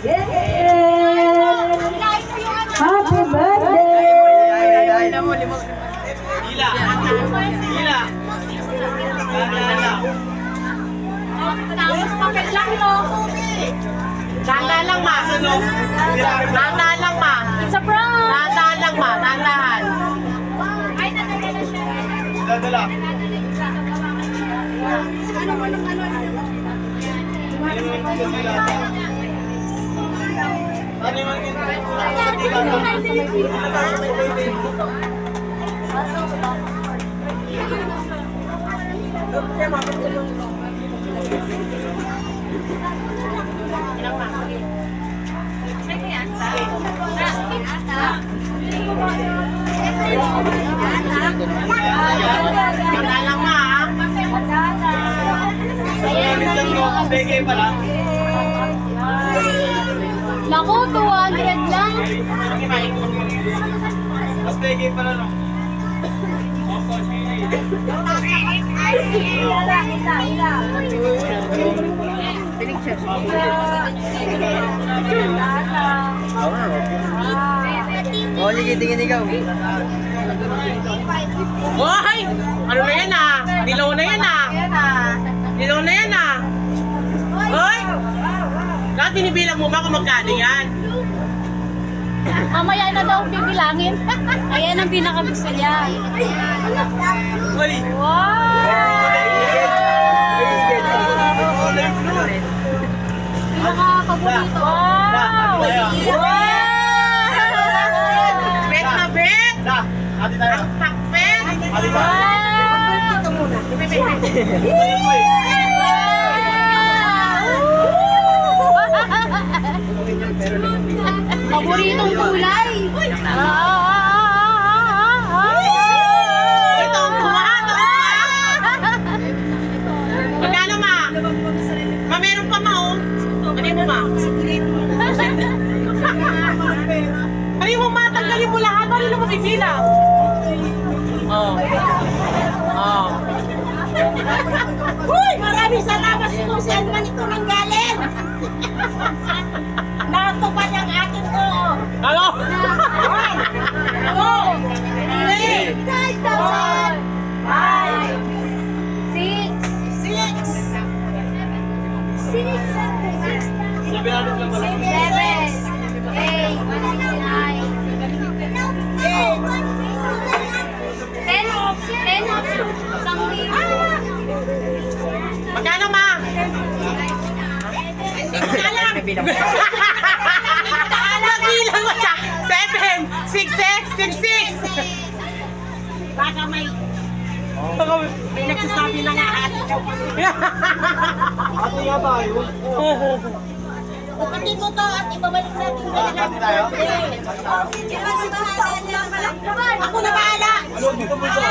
Happy birthday! Tapos papel lang, no? Dahan lang, ma. Dahan lang, ma. It's a prank. Dahan lang, ma. Dahan. Ay, nadala siya. Dadala. Ano Dahan lang, ma. Bigay pa lang. Naku, 200 lang. Mas bigay pa lang. Oh, sige, tingin ikaw. Hoy! Ano na yan, ah? Dilaw na yan, ah. Dilaw na yan, ah. Hoy! Lahat binibilang mo ba kung magkano yan? Mamaya na daw bibilangin. Ayan ang pinakagusto niya. Uy! Pinakapaborito. Wow! Bet na bet! Da! Ati tayo. Pakpet! Ati tayo. Paboritong kulay. Ito ang buwan! Magkano, ma? Ma, meron pa, ma, oh. Ano mo, ma? Ano mo, ma? Tanggalin mo lahat. Paano na mabibilang? Oh. Oh. Uy! Maraming salamat kung saan man ito nanggaling! Nakatupad ang akin ko! Ano? Ano? 3, 5, 6, 700 lang pala. 10, Magkano, ma? Bilang. Magbilang mo siya. 7, 6, 6, 6, 6. Baka may nagsasabi na nga ate daw. Ate nga tayo. Kapatid mo to at ibabalik natin ka na Ate tayo? Ako na bahala! Ano dito mo sa?